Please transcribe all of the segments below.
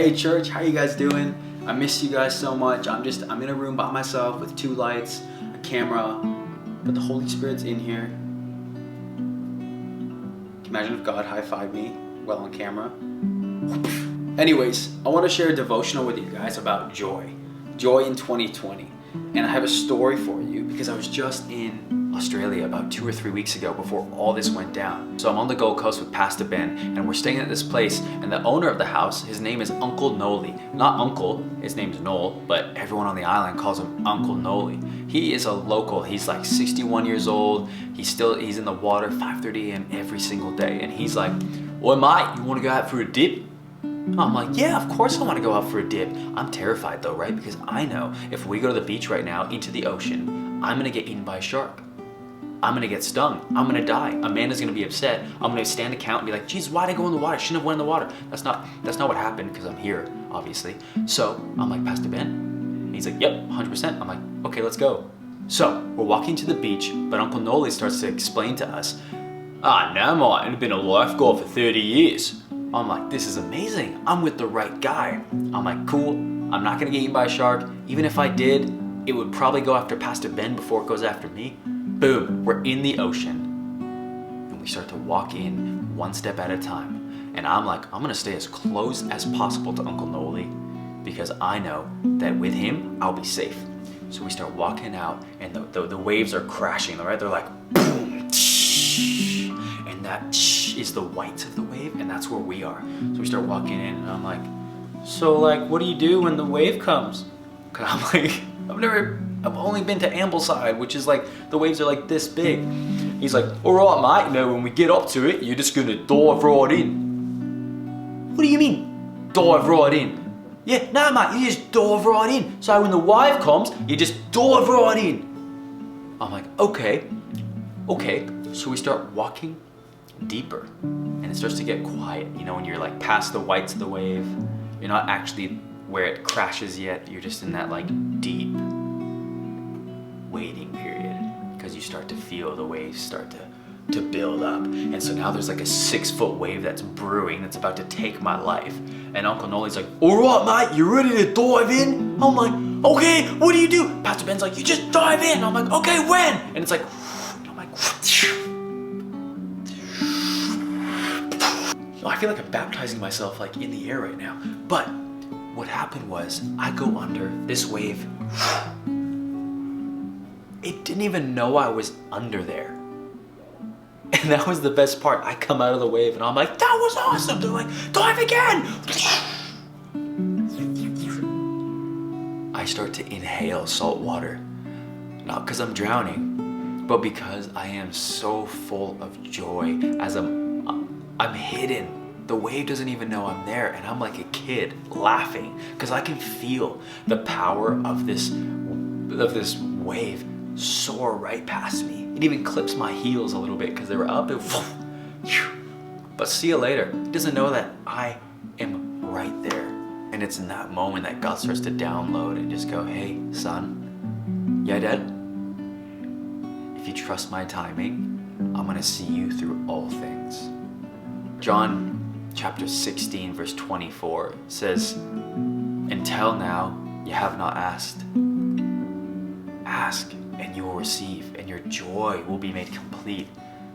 Hey church, how you guys doing? I miss you guys so much. I'm in a room by myself with 2 lights, a camera, but the Holy Spirit's in here. Can you imagine if God high-fived me while on camera? Anyways, I want to share a devotional with you guys about joy in 2020. And I have a story for you because I was just in Australia about 2 or 3 weeks ago before all this went down. So I'm on the Gold Coast with Pastor Ben and we're staying at this place, and the owner of the house, his name is Uncle Noli. Not Uncle, his name's Noel, but everyone on the island calls him Uncle Noli. He is a local. He's like 61 years old. He's in the water 5:30 a.m. every single day, and he's like, "Oi mate, you want to go out for a dip?" I'm like, yeah, of course I want to go out for a dip. I'm terrified though, right? Because I know if we go to the beach right now, into the ocean, I'm going to get eaten by a shark. I'm going to get stung. I'm going to die. Amanda's going to be upset. I'm going to stand account and be like, geez, why'd I go in the water? I shouldn't have went in the water. That's not what happened because I'm here, obviously. So I'm like, Pastor Ben? And he's like, yep, 100%. I'm like, okay, let's go. So we're walking to the beach, but Uncle Noli starts to explain to us, no, mate, I've been a lifeguard for 30 years. I'm like, this is amazing. I'm with the right guy. I'm like, cool. I'm not gonna get eaten by a shark. Even if I did, it would probably go after Pastor Ben before it goes after me. Boom, we're in the ocean. And we start to walk in one step at a time. And I'm like, I'm gonna stay as close as possible to Uncle Noli because I know that with him, I'll be safe. So we start walking out and the waves are crashing, right? They're like, boom, and that is the whites of the wave, and that's where we are. So we start walking in, and I'm like, so like, what do you do when the wave comes? Cause I'm like, I've only been to Ambleside, which is like, the waves are like this big. He's like, all right, mate, when we get up to it, you're just gonna dive right in. What do you mean, dive right in? Yeah, no, mate, you just dive right in. So when the wave comes, you just dive right in. I'm like, okay. So we start walking deeper, and it starts to get quiet. You know, when you're like past the whites of the wave, you're not actually where it crashes yet. You're just in that like deep waiting period because you start to feel the waves start to build up. And so now there's like a 6-foot wave that's brewing that's about to take my life. And Uncle Noli's like, all right, mate, you ready to dive in? I'm like, okay, what do you do? Pastor Ben's like, you just dive in. I'm like, okay, when? And it's like, I'm like, I feel like I'm baptizing myself like in the air right now. But what happened was I go under this wave. It didn't even know I was under there. And that was the best part. I come out of the wave and I'm like, that was awesome. They're like, dive again. I start to inhale salt water. Not because I'm drowning, but because I am so full of joy as I'm hidden. The wave doesn't even know I'm there, and I'm like a kid laughing because I can feel the power of this wave soar right past me. It even clips my heels a little bit because they were up. But see you later. It doesn't know that I am right there. And it's in that moment that God starts to download and just go, hey, son, yeah, Dad? If you trust my timing, I'm gonna see you through all things. John chapter 16 verse 24 says, until now you have not asked. Ask and you will receive, and your joy will be made complete.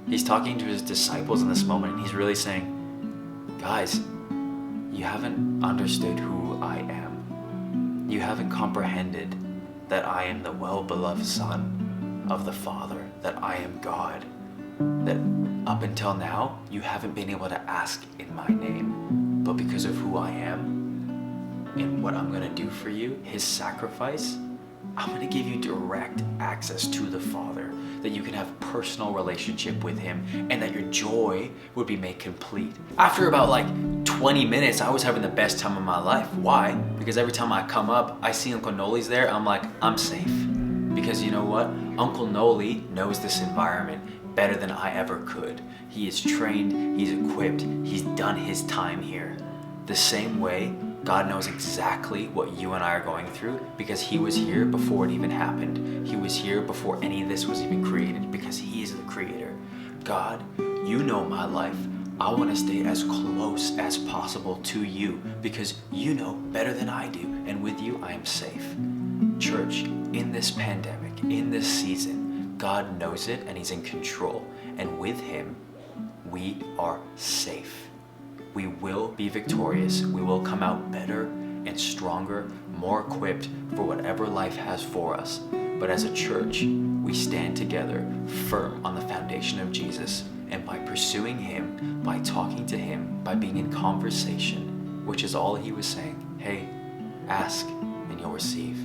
He's talking to his disciples in this moment, and he's really saying, guys, you haven't understood who I am. You haven't comprehended that I am the well-beloved Son of the Father, that I am God, that up until now, you haven't been able to ask in my name, but because of who I am and what I'm gonna do for you, his sacrifice, I'm gonna give you direct access to the Father, that you can have personal relationship with him, and that your joy would be made complete. After about like 20 minutes, I was having the best time of my life. Why? Because every time I come up, I see Uncle Noli's there, I'm like, I'm safe. Because you know what? Uncle Noli knows this environment better than I ever could. He is trained, he's equipped, he's done his time here. The same way, God knows exactly what you and I are going through because he was here before it even happened. He was here before any of this was even created because he is the creator. God, you know my life. I want to stay as close as possible to you because you know better than I do, and with you I am safe. Church, in this pandemic, in this season, God knows it and He's in control, and with Him, we are safe. We will be victorious. We will come out better and stronger, more equipped for whatever life has for us. But as a church, we stand together firm on the foundation of Jesus, and by pursuing Him, by talking to Him, by being in conversation, which is all He was saying. Hey, ask and you'll receive.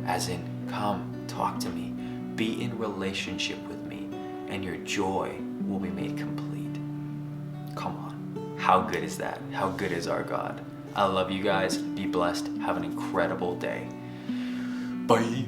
As in, come, talk to me, be in relationship with me, and your joy will be made complete. Come on, how good is that? How good is our God? I love you guys. Be blessed. Have an incredible day. Bye.